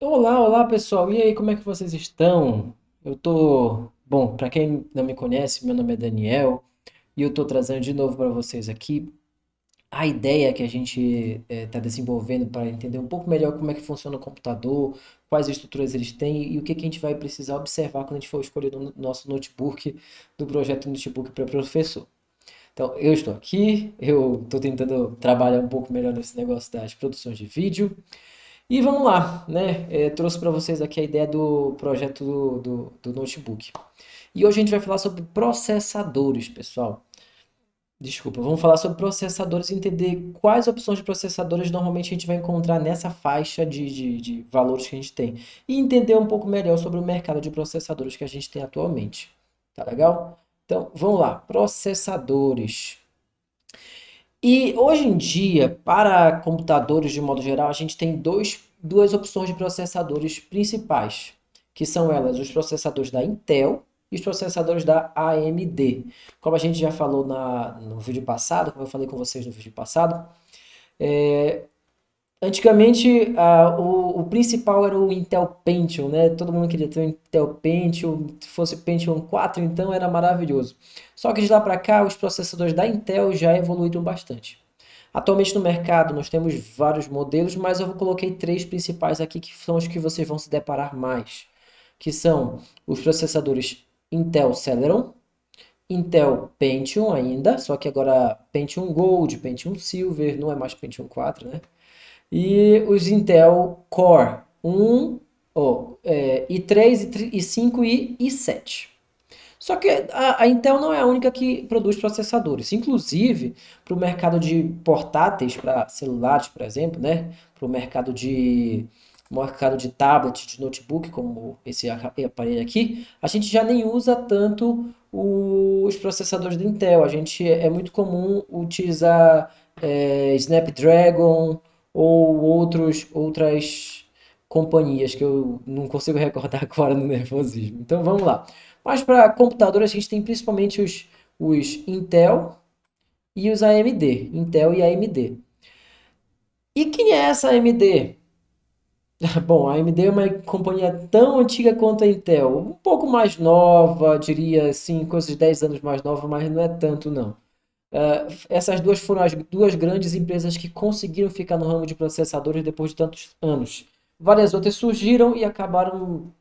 Olá, olá pessoal, e aí, como é que vocês estão? Bom, para quem não me conhece, meu nome é Daniel e eu tô trazendo de novo para vocês aqui a ideia que a gente está desenvolvendo para entender um pouco melhor como é que funciona o computador, quais estruturas eles têm e o que que a gente vai precisar observar quando a gente for escolher o nosso notebook do projeto Notebook para Professor. Então, eu estou aqui, eu estou tentando trabalhar um pouco melhor nesse negócio das produções de vídeo. E vamos lá, né? Trouxe para vocês aqui a ideia do projeto do notebook. E hoje a gente vai falar sobre processadores, pessoal. Desculpa, vamos falar sobre processadores e entender quais opções de processadores normalmente a gente vai encontrar nessa faixa de valores que a gente tem. E entender um pouco melhor sobre o mercado de processadores que a gente tem atualmente. Tá legal? Então, vamos lá. Processadores. E hoje em dia, para computadores de modo geral, a gente tem duas opções de processadores principais, que são elas os processadores da Intel e os processadores da AMD. Como a gente já falou no vídeo passado, como eu falei com vocês no vídeo passado, antigamente, o principal era o Intel Pentium, né? Todo mundo queria ter um Intel Pentium, se fosse Pentium 4, então era maravilhoso. Só que de lá para cá, os processadores da Intel já evoluíram bastante. Atualmente no mercado nós temos vários modelos, mas eu coloquei três principais aqui que são os que vocês vão se deparar mais, que são os processadores Intel Celeron, Intel Pentium ainda, só que agora Pentium Gold, Pentium Silver, não é mais Pentium 4, né? E os Intel Core 1, i3, i5 e i7. Só que a Intel não é a única que produz processadores. Inclusive, para o mercado de portáteis, para celulares, por exemplo, né? Para o mercado de tablet, de notebook, como esse aparelho aqui, a gente já nem usa tanto os processadores da Intel. A gente é muito comum utilizar Snapdragon ou outras companhias que eu não consigo recordar agora no nervosismo. Então vamos lá. Mas para computador a gente tem principalmente os Intel e os AMD. Intel e AMD. E quem é essa AMD? Bom, a AMD é uma companhia tão antiga quanto a Intel. Um pouco mais nova, diria assim, coisas de 10 anos mais nova, mas não é tanto não. Essas duas foram as duas grandes empresas que conseguiram ficar no ramo de processadores depois de tantos anos. Várias outras surgiram e acabaram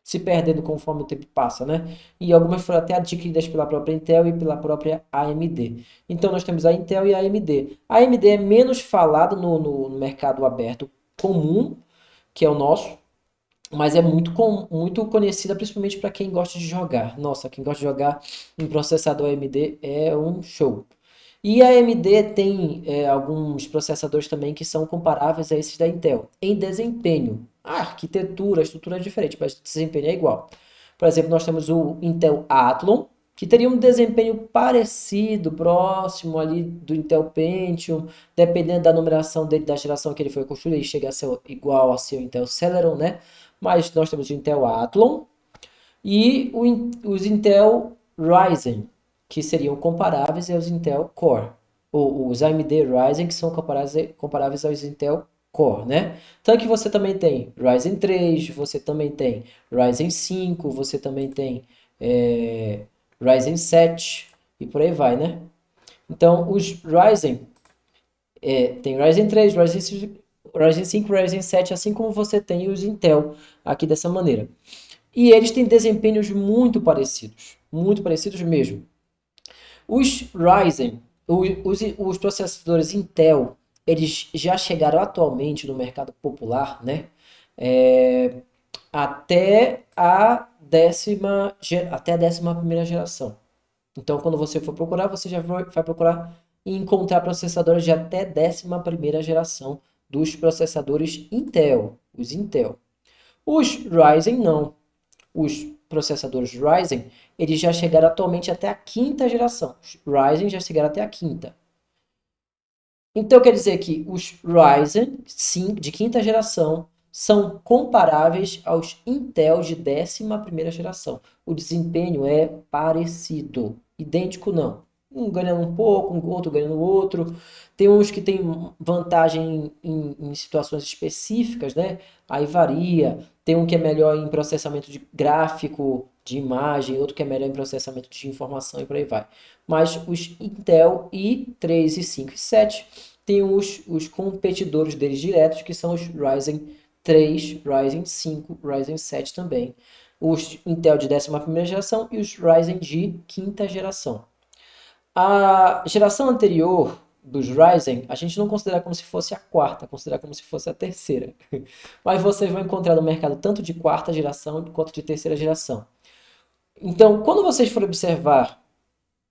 se perdendo conforme o tempo passa, né? E algumas foram até adquiridas pela própria Intel e pela própria AMD. Então nós temos a Intel e a AMD. A AMD é menos falada no mercado aberto comum, que é o nosso, mas é muito conhecida principalmente para quem gosta de jogar. Nossa, quem gosta de jogar em processador AMD é um show. E a AMD tem alguns processadores também que são comparáveis a esses da Intel em desempenho. A arquitetura, a estrutura é diferente, mas o desempenho é igual. Por exemplo, nós temos o Intel Athlon, que teria um desempenho parecido, próximo ali do Intel Pentium, dependendo da numeração dele, da geração que ele foi construído, ele chega a ser igual ao seu Intel Celeron, né? Mas nós temos o Intel Athlon e os Intel Ryzen, que seriam comparáveis aos Intel Core, ou os AMD Ryzen, que são comparáveis aos Intel Core, né? Tanto que você também tem Ryzen 3, você também tem Ryzen 5, você também tem Ryzen 7 e por aí vai, né? Então, os Ryzen, tem Ryzen 3, Ryzen 5, Ryzen 7, assim como você tem os Intel aqui dessa maneira. E eles têm desempenhos muito parecidos mesmo. Os Ryzen, os processadores Intel, eles já chegaram atualmente no mercado popular, né? É, até a 11ª geração. Então, quando você for procurar, você já vai procurar e encontrar processadores de até 11ª geração dos processadores Intel, os Intel. Os Ryzen não. Os processadores Ryzen, eles já chegaram atualmente até a 5ª geração. Os Ryzen já chegaram até a quinta. Então quer dizer que os Ryzen sim, de 5ª geração são comparáveis aos Intel de 11ª geração. O desempenho é parecido. Idêntico não. um ganhando um pouco, um outro ganhando outro. Tem uns que tem vantagem em situações específicas, né? Aí varia. Tem um que é melhor em processamento de gráfico, de imagem, outro que é melhor em processamento de informação e por aí vai. Mas os Intel i3, i5 e 7 tem os competidores deles diretos, que são os Ryzen 3, Ryzen 5, Ryzen 7 também. Os Intel de 11ª geração e os Ryzen de 5ª geração. A geração anterior dos Ryzen, a gente não considera como se fosse a quarta, considera como se fosse a terceira. Mas vocês vão encontrar no mercado tanto de quarta geração quanto de terceira geração. Então, quando vocês forem observar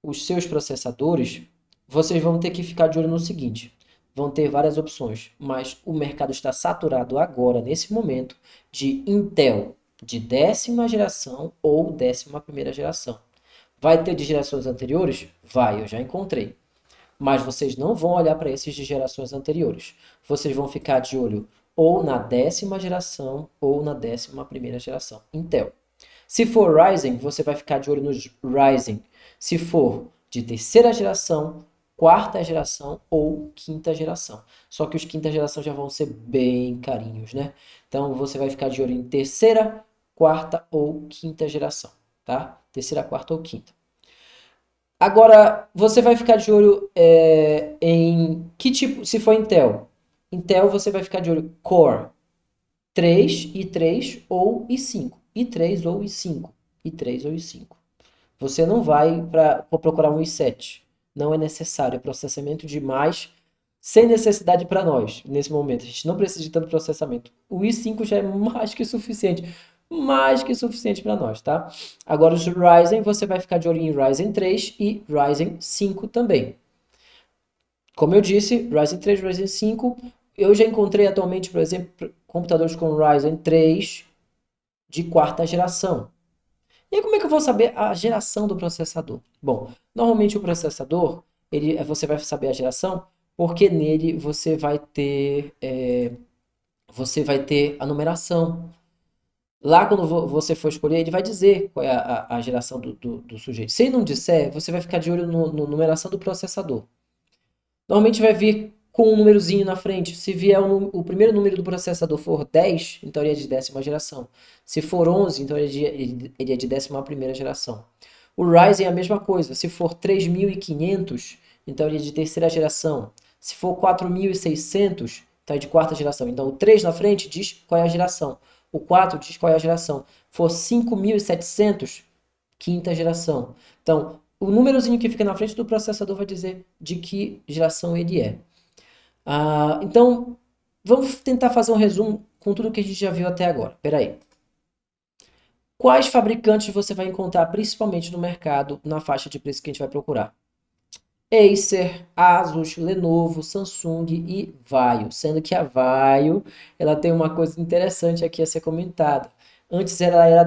os seus processadores, vocês vão ter que ficar de olho no seguinte: vão ter várias opções, mas o mercado está saturado agora, nesse momento, de Intel de 10ª geração ou 11ª geração. Vai ter de gerações anteriores? Vai, eu já encontrei. Mas vocês não vão olhar para esses de gerações anteriores. Vocês vão ficar de olho ou na 10ª geração ou na 11ª geração Intel. Se for Ryzen, você vai ficar de olho nos Ryzen. Se for de terceira geração, quarta geração ou quinta geração. Só que os quinta geração já vão ser bem carinhos, né? Então você vai ficar de olho em terceira, quarta ou quinta geração, tá? Terceira, quarta ou quinta. Agora, você vai ficar de olho em que tipo, se for Intel. Intel você vai ficar de olho Core 3, i3 ou i5. i3 ou i5. i3 ou i5. Você não vai para procurar um i7. Não é necessário. É processamento demais, sem necessidade para nós, nesse momento. A gente não precisa de tanto processamento. O i5 já é mais que suficiente. Mais que suficiente para nós, tá? Agora, os Ryzen, você vai ficar de olho em Ryzen 3 e Ryzen 5 também. Como eu disse, Ryzen 3, Ryzen 5. Eu já encontrei atualmente, por exemplo, computadores com Ryzen 3 de quarta geração. E aí, como é que eu vou saber a geração do processador? Bom, normalmente o processador, você vai saber a geração porque nele você vai ter a numeração. Lá, quando você for escolher, ele vai dizer qual é a geração do sujeito. Se ele não disser, você vai ficar de olho na numeração do processador. Normalmente vai vir com um númerozinho na frente. Se vier o primeiro número do processador for 10, então ele é de 10ª geração. Se for 11, então ele é de 11ª geração. O Ryzen é a mesma coisa. Se for 3500, então ele é de terceira geração. Se for 4600, então é de quarta geração. Então o 3 na frente diz qual é a geração. O 4 diz qual é a geração. For 5700, quinta geração. Então, o númerozinho que fica na frente do processador vai dizer de que geração ele é. Então, vamos tentar fazer um resumo com tudo que a gente já viu até agora. Espera aí. Quais fabricantes você vai encontrar principalmente no mercado, na faixa de preço que a gente vai procurar? Acer, Asus, Lenovo, Samsung e Vaio. Sendo que a Vaio, ela tem uma coisa interessante aqui a ser comentada. Antes ela era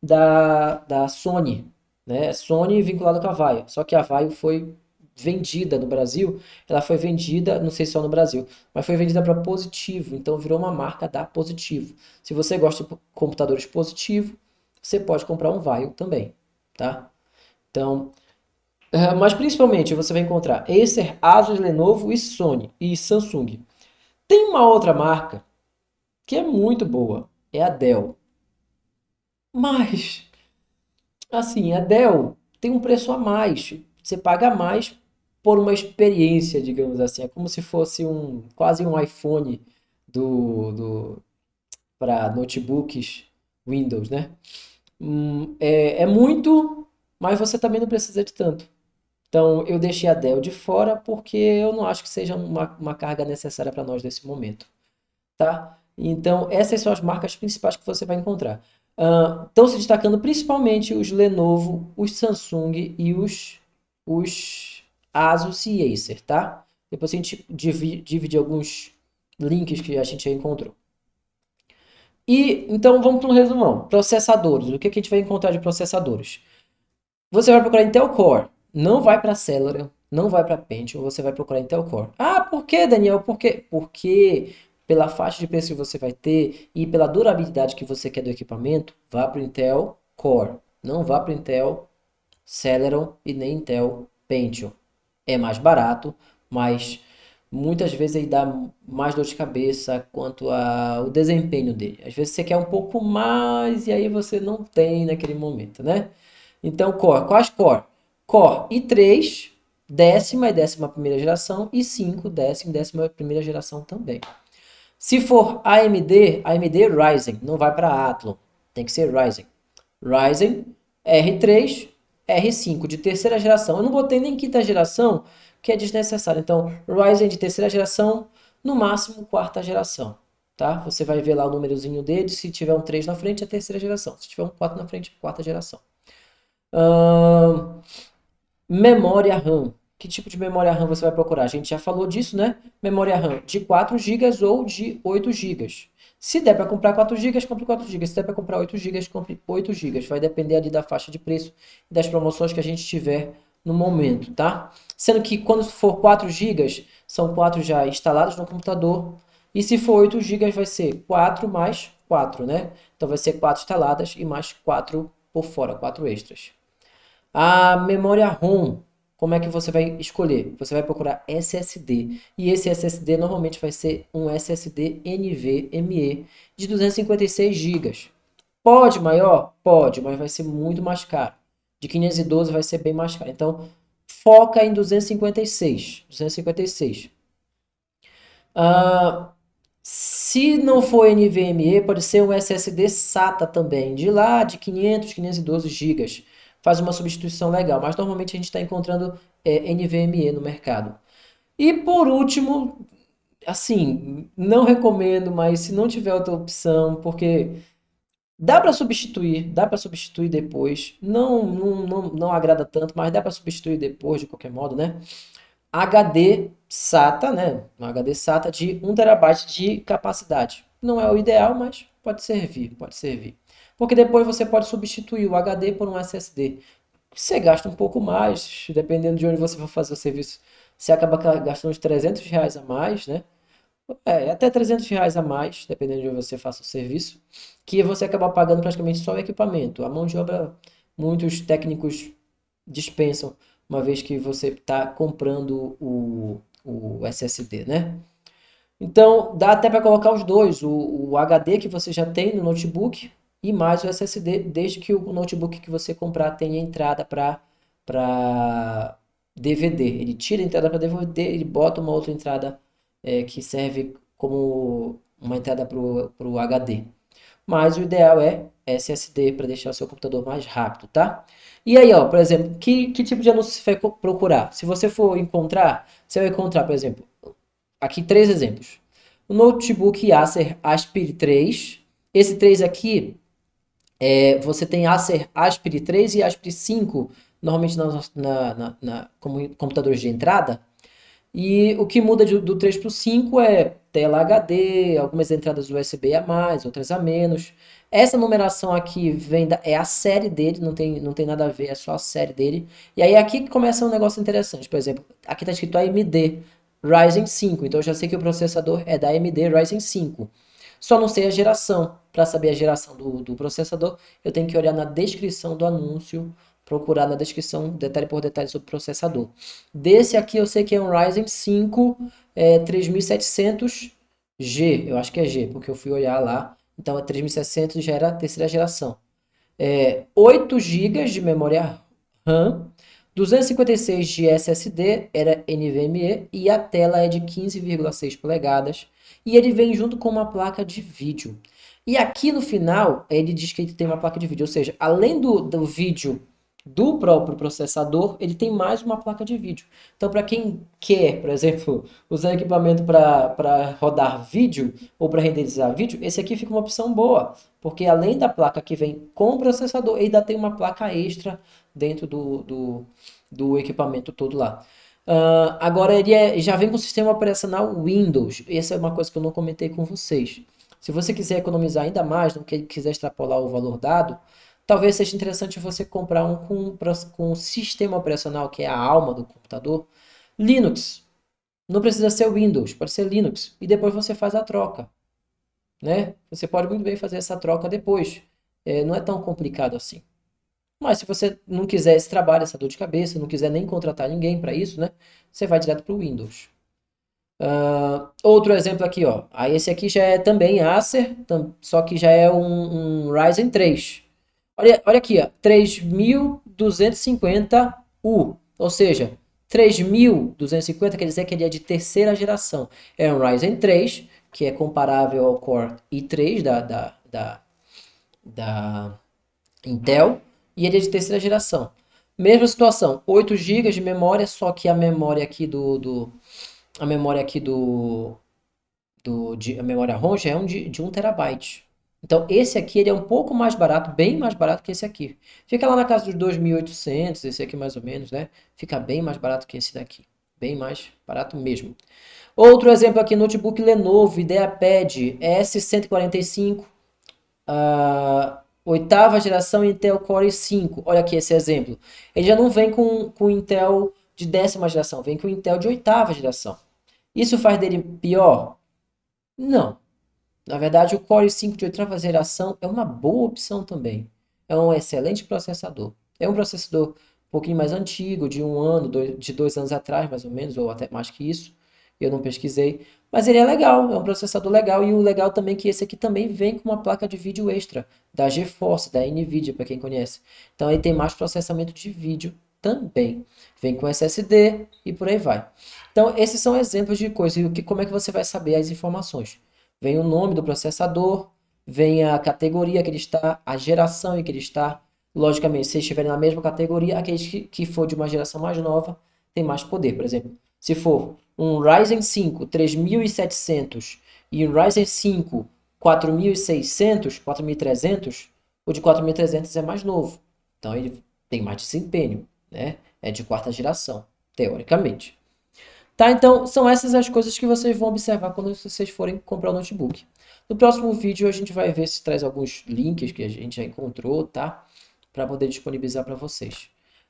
da Sony, né? Sony vinculada com a Vaio. Só que a Vaio foi vendida no Brasil. Ela foi vendida, não sei se só no Brasil, mas foi vendida para Positivo. Então virou uma marca da Positivo. Se você gosta de computadores Positivo, você pode comprar um Vaio também, tá? Então, mas principalmente você vai encontrar Acer, Asus, Lenovo e Sony e Samsung. Tem uma outra marca que é muito boa, é a Dell. Mas, assim, a Dell tem um preço a mais. Você paga mais por uma experiência, digamos assim. É como se fosse quase um iPhone para notebooks Windows, né? É muito, mas você também não precisa de tanto. Então, eu deixei a Dell de fora porque eu não acho que seja uma carga necessária para nós nesse momento, tá? Então, essas são as marcas principais que você vai encontrar. Estão se destacando principalmente os Lenovo, os Samsung e os Asus e Acer, tá? Depois a gente divide alguns links que a gente já encontrou. E, então, vamos para um resumão. Processadores. O que a gente vai encontrar de processadores? Você vai procurar Intel Core. Não vai para Celeron, não vai para Pentium, você vai procurar Intel Core. Ah, por que, Daniel? Por quê? Porque pela faixa de preço que você vai ter e pela durabilidade que você quer do equipamento, vá para o Intel Core. Não vá para o Intel Celeron e nem Intel Pentium é mais barato, mas muitas vezes ele dá mais dor de cabeça quanto ao desempenho dele. Às vezes você quer um pouco mais e aí você não tem naquele momento, né? Então, Core, quais Core? Core i3, décima e décima primeira geração, e 5, décima e décima primeira geração também. Se for AMD Ryzen, não vai para Athlon, tem que ser Ryzen. Ryzen R3, R5 de terceira geração. Eu não botei nem quinta geração, que é desnecessário. Então, Ryzen de terceira geração, no máximo quarta geração, tá? Você vai ver lá o númerozinho dele, se tiver um 3 na frente é terceira geração, se tiver um 4 na frente é quarta geração. Memória RAM. Que tipo de memória RAM você vai procurar? A gente já falou disso, né? Memória RAM de 4 GB ou de 8 GB. Se der para comprar 4 GB, compre 4 GB. Se der para comprar 8 GB, compre 8 GB. Vai depender ali da faixa de preço e das promoções que a gente tiver no momento, tá? Sendo que quando for 4 GB, são 4 já instalados no computador. E se for 8 GB, vai ser 4 mais 4, né? Então vai ser 4 instaladas e mais 4 por fora, 4 extras. A memória ROM, como é que você vai escolher? Você vai procurar SSD. E esse SSD normalmente vai ser um SSD NVMe de 256 GB. Pode maior? Pode, mas vai ser muito mais caro. De 512 vai ser bem mais caro. Então, foca em 256. 256. Ah, se não for NVMe, pode ser um SSD SATA também, de lá de 500, 512 GB. Faz uma substituição legal, mas normalmente a gente está encontrando NVMe no mercado. E por último, assim, não recomendo, mas se não tiver outra opção, porque dá para substituir depois. Não agrada tanto, mas dá para substituir depois de qualquer modo, né? HD SATA, né? Um HD SATA de 1 TB de capacidade. Não é o ideal, mas pode servir, pode servir. Porque depois você pode substituir o HD por um SSD. Você gasta um pouco mais, dependendo de onde você for fazer o serviço. Você acaba gastando uns R$ 300 a mais, né? Até R$ 300 a mais, dependendo de onde você faça o serviço. Que você acaba pagando praticamente só o equipamento. A mão de obra, muitos técnicos dispensam, uma vez que você está comprando o SSD, né? Então, dá até para colocar os dois, o HD que você já tem no notebook e mais o SSD, desde que o notebook que você comprar tenha entrada para DVD. Ele tira a entrada para DVD, ele bota uma outra entrada que serve como uma entrada para o HD. Mas o ideal é SSD para deixar o seu computador mais rápido, tá? E aí, ó, por exemplo, que tipo de anúncio você vai procurar? Se você for encontrar, você vai encontrar, por exemplo, aqui 3 exemplos. O notebook Acer Aspire 3. Esse 3 aqui, você tem Acer Aspire 3 e Aspire 5, normalmente como computadores de entrada. E o que muda do 3 para o 5 é tela HD, algumas entradas USB a mais, outras a menos. Essa numeração aqui é a série dele, não tem nada a ver, é só a série dele. E aí aqui que começa um negócio interessante. Por exemplo, aqui está escrito AMD Ryzen 5, então eu já sei que o processador é da AMD Ryzen 5. Só não sei a geração. Para saber a geração do processador, eu tenho que olhar na descrição do anúncio, procurar na descrição detalhe por detalhe sobre o processador. Desse aqui eu sei que é um Ryzen 5 3700G, eu acho que é G, porque eu fui olhar lá. Então é 3700, já era a terceira geração. 8 GB de memória RAM, 256 de SSD, era NVMe, e a tela é de 15,6 polegadas. E ele vem junto com uma placa de vídeo. E aqui no final, ele diz que ele tem uma placa de vídeo, ou seja, além do vídeo do próprio processador, ele tem mais uma placa de vídeo. Então, para quem quer, por exemplo, usar equipamento para rodar vídeo ou para renderizar vídeo, esse aqui fica uma opção boa, porque além da placa que vem com o processador, ele ainda tem uma placa extra dentro do equipamento todo lá. Agora ele já vem com o sistema operacional Windows. Essa é uma coisa que eu não comentei com vocês. Se você quiser economizar ainda mais, não quiser extrapolar o valor dado, talvez seja interessante você comprar um com um sistema operacional que é a alma do computador, Linux. Não precisa ser Windows, pode ser Linux. E depois você faz a troca, né? Você pode muito bem fazer essa troca depois. Não é tão complicado assim. Mas se você não quiser esse trabalho, essa dor de cabeça, não quiser nem contratar ninguém para isso, né? Você vai direto para o Windows. Outro exemplo aqui, ó. Aí esse aqui já é também Acer, só que já é um Ryzen 3. Olha aqui, ó, 3250U, ou seja, 3250 quer dizer que ele é de terceira geração. É um Ryzen 3, que é comparável ao Core i3 da Intel, e ele é de terceira geração. Mesma situação, 8 GB de memória, só que a memória aqui a memória aqui a memória ROM já é de 1 terabyte. Então, esse aqui ele é um pouco mais barato, bem mais barato que esse aqui. Fica lá na casa dos 2.800, esse aqui mais ou menos, né? Fica bem mais barato que esse daqui. Bem mais barato mesmo. Outro exemplo aqui, notebook Lenovo IdeaPad S145, oitava geração Intel Core i5. Olha aqui esse exemplo. Ele já não vem com Intel de décima geração, vem com Intel de oitava geração. Isso faz dele pior? Não. Na verdade, o Core i5 de oitava geração é uma boa opção também. É um excelente processador. É um processador um pouquinho mais antigo, de um ano, de 2 anos atrás, mais ou menos, ou até mais que isso. Eu não pesquisei. Mas ele é legal, é um processador legal. E o legal também é que esse aqui também vem com uma placa de vídeo extra, da GeForce, da NVIDIA, para quem conhece. Então ele tem mais processamento de vídeo também. Vem com SSD e por aí vai. Então, esses são exemplos de coisas. E como é que você vai saber as informações? Vem o nome do processador, vem a categoria que ele está, a geração em que ele está. Logicamente, se estiverem na mesma categoria, aqueles que for de uma geração mais nova tem mais poder. Por exemplo, se for um Ryzen 5 3700 e um Ryzen 5 4600, 4300, o de 4300 é mais novo. Então ele tem mais desempenho, né? É de quarta geração, teoricamente. Tá, então são essas as coisas que vocês vão observar quando vocês forem comprar o notebook. No próximo vídeo a gente vai ver se traz alguns links que a gente já encontrou, tá? Para poder disponibilizar para vocês.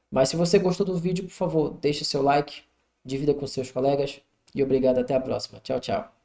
Mas se você gostou do vídeo, por favor, deixe seu like, divida com seus colegas e obrigado, até a próxima. Tchau, tchau.